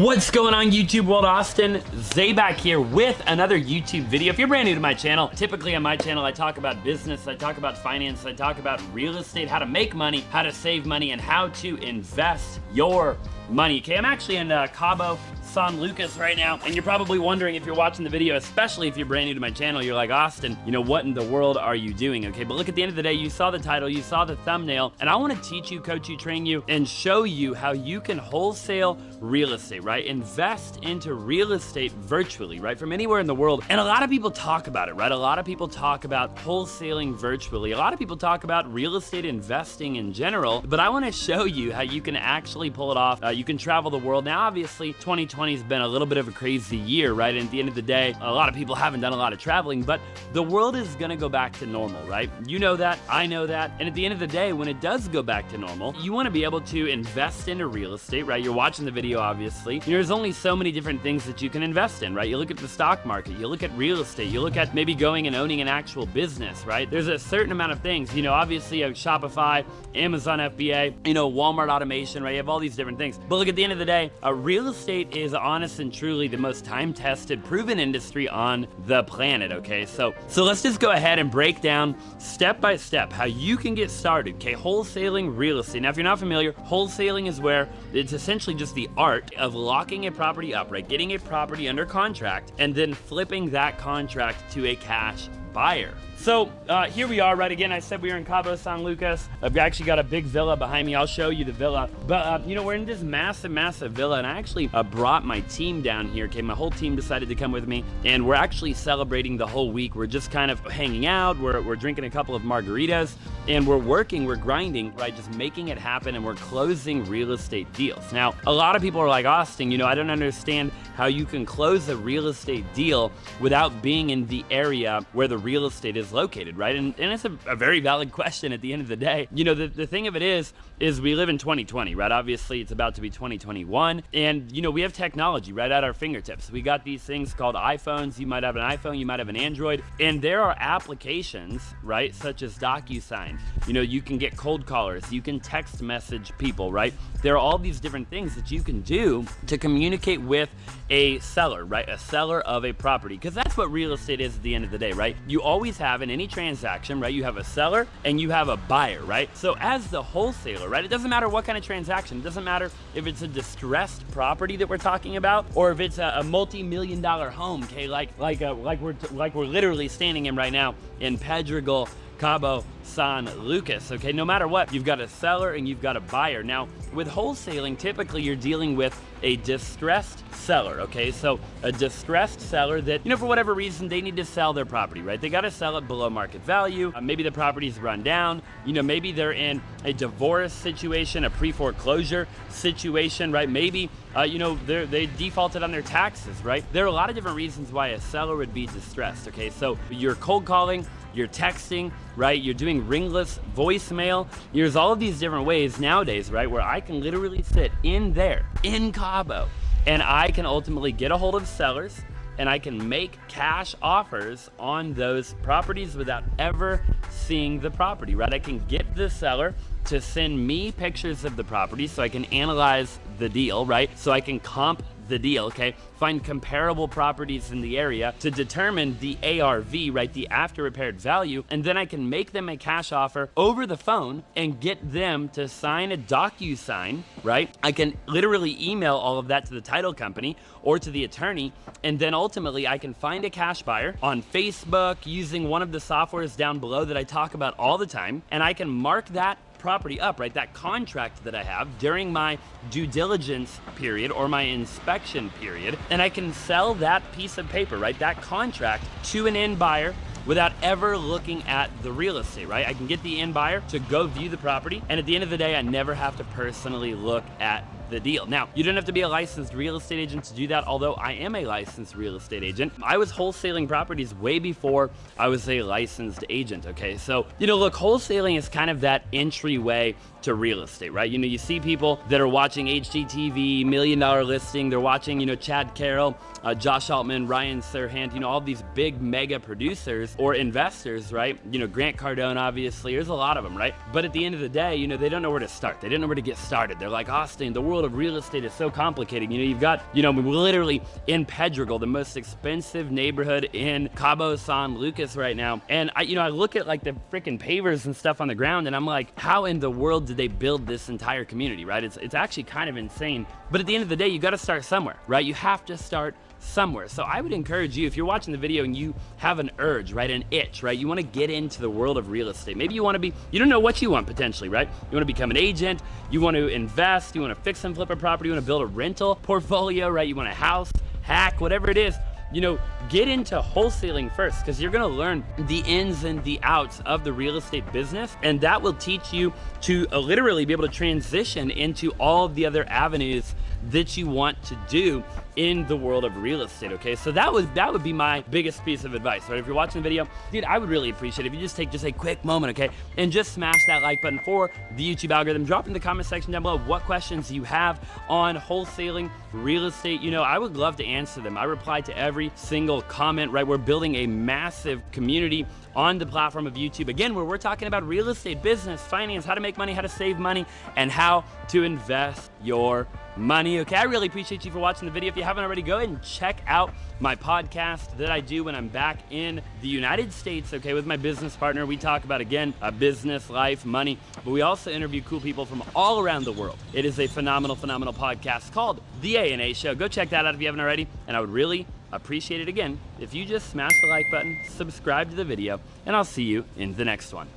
What's going on YouTube world? Austin Zay back here with another YouTube video. If you're brand new to my channel, typically on my channel I talk about business, I talk about finance, I talk about real estate, how to make money, how to save money, and how to invest your money. Okay, I'm actually in Cabo, San Lucas right now, and you're probably wondering if you're watching the video, especially if you're brand new to my channel, you're like, Austin, you know, what in the world are you doing? Okay, but look, at the end of the day, you saw the title, you saw the thumbnail, and I want to teach you, coach you, train you, and show you how you can wholesale real estate, right? Invest into real estate virtually, right? From anywhere in the world. And a lot of people talk about it, right? A lot of people talk about wholesaling virtually. A lot of people talk about real estate investing in general, but I want to show you how you can actually pull it off. You can travel the world. Now, obviously, 2020 has been a little bit of a crazy year, right? And at the end of the day, a lot of people haven't done a lot of traveling, but the world is gonna go back to normal, right? You know that, I know that. And at the end of the day, when it does go back to normal, you wanna be able to invest into real estate, right? You're watching the video, obviously. There's only so many different things that you can invest in, right? You look at the stock market, you look at real estate, you look at maybe going and owning an actual business, right? There's a certain amount of things, you know, obviously you have Shopify, Amazon FBA, you know, Walmart automation, right? You have all these different things. But look, at the end of the day, real estate is honest and truly the most time-tested, proven industry on the planet, okay? So let's just go ahead and break down step by step how you can get started, okay? Wholesaling real estate. Now, if you're not familiar, wholesaling is where it's essentially just the art of locking a property up, right? Getting a property under contract and then flipping that contract to a cash buyer. So here we are, right? Again, I said we were in Cabo, San Lucas. I've actually got a big villa behind me. I'll show you the villa. But you know, we're in this massive, massive villa, and I actually brought my team down here. Okay, my whole team decided to come with me, and we're actually celebrating the whole week. We're just kind of hanging out. We're drinking a couple of margaritas, and we're working, we're grinding, right? Just making it happen, and we're closing real estate deals. Now, a lot of people are like, Austin, you know, I don't understand how you can close a real estate deal without being in the area where the real estate is located, right? And it's a very valid question at the end of the day. You know, the thing of it is we live in 2020, right? Obviously, it's about to be 2021, and, you know, we have technology right at our fingertips. We got these things called iPhones. You might have an iPhone, you might have an Android, and there are applications, right, such as DocuSign. You know, you can get cold callers, you can text message people, right? There are all these different things that you can do to communicate with a seller, right? A seller of a property, because that's what real estate is at the end of the day, right? You always have in any transaction, right? You have a seller and you have a buyer, right? So as the wholesaler, right? It doesn't matter what kind of transaction. It doesn't matter if it's a distressed property that we're talking about, or if it's a multi-million-dollar home, okay? Like we're literally standing in right now in Pedregal, Cabo, San Lucas, okay? No matter what, you've got a seller and you've got a buyer. Now, with wholesaling, typically you're dealing with a distressed seller, okay? So a distressed seller that, you know, for whatever reason, they need to sell their property, right? They gotta sell it below market value. Maybe the property's run down. You know, maybe they're in a divorce situation, a pre-foreclosure situation, right? Maybe, you know, they defaulted on their taxes, right? There are a lot of different reasons why a seller would be distressed, okay? So you're cold calling, you're texting, right? You're doing ringless voicemail. There's all of these different ways nowadays, right? Where I can literally sit in there, in Cabo, and I can ultimately get a hold of sellers and I can make cash offers on those properties without ever seeing the property, right? I can get the seller to send me pictures of the property so I can analyze the deal, right? So I can comp the deal, okay? Find comparable properties in the area to determine the ARV, right? The after repaired value, and then I can make them a cash offer over the phone and get them to sign a DocuSign, right? I can literally email all of that to the title company or to the attorney, and then ultimately I can find a cash buyer on Facebook using one of the softwares down below that I talk about all the time, and I can mark that property up, right? That contract that I have during my due diligence period or my inspection period, and I can sell that piece of paper, right? That contract to an end buyer without ever looking at the real estate, right? I can get the end buyer to go view the property, and at the end of the day, I never have to personally look at the deal. Now, you don't have to be a licensed real estate agent to do that, although I am a licensed real estate agent. I was wholesaling properties way before I was a licensed agent, okay? So, you know, look, wholesaling is kind of that entryway to real estate, right? You know, you see people that are watching HGTV, $1 Million Listing, they're watching, you know, Chad Carroll, Josh Altman, Ryan Serhant, you know, all these big mega producers or investors, right? You know, Grant Cardone, obviously, there's a lot of them, right? But at the end of the day, you know, they don't know where to start. They don't know where to get started. They're like, Austin, the world world of real estate is so complicated. You know, you've got, you know, literally in Pedregal, the most expensive neighborhood in Cabo San Lucas right now. And I look at like the freaking pavers and stuff on the ground, and I'm like, how in the world did they build this entire community, right? It's actually kind of insane. But at the end of the day, you got to start somewhere, right? You have to start somewhere. So I would encourage you, if you're watching the video and you have an urge, right, an itch, right, you want to get into the world of real estate. Maybe you want to be, you don't know what you want potentially, right? You want to become an agent, you want to invest, you want to fix and flip a property, you want to build a rental portfolio, right? You want a house, hack, whatever it is. You know, get into wholesaling first, because you're gonna learn the ins and the outs of the real estate business, and that will teach you to literally be able to transition into all of the other avenues that you want to do in the world of real estate, okay? So that would be my biggest piece of advice, right? If you're watching the video, dude, I would really appreciate it if you just take just a quick moment, okay? And just smash that like button for the YouTube algorithm. Drop in the comment section down below what questions you have on wholesaling, real estate. You know, I would love to answer them. I reply to every single comment, right? We're building a massive community on the platform of YouTube, again, where we're talking about real estate, business, finance, how to make money, how to save money, and how to invest your money, okay? I really appreciate you for watching the video. If you haven't already, go ahead and check out my podcast that I do when I'm back in the United States, okay, with my business partner. We talk about, again, business, life, money, but we also interview cool people from all around the world. It is a phenomenal, phenomenal podcast called The A&A Show. Go check that out if you haven't already, and I would really appreciate it, again, if you just smash the like button, subscribe to the video, and I'll see you in the next one.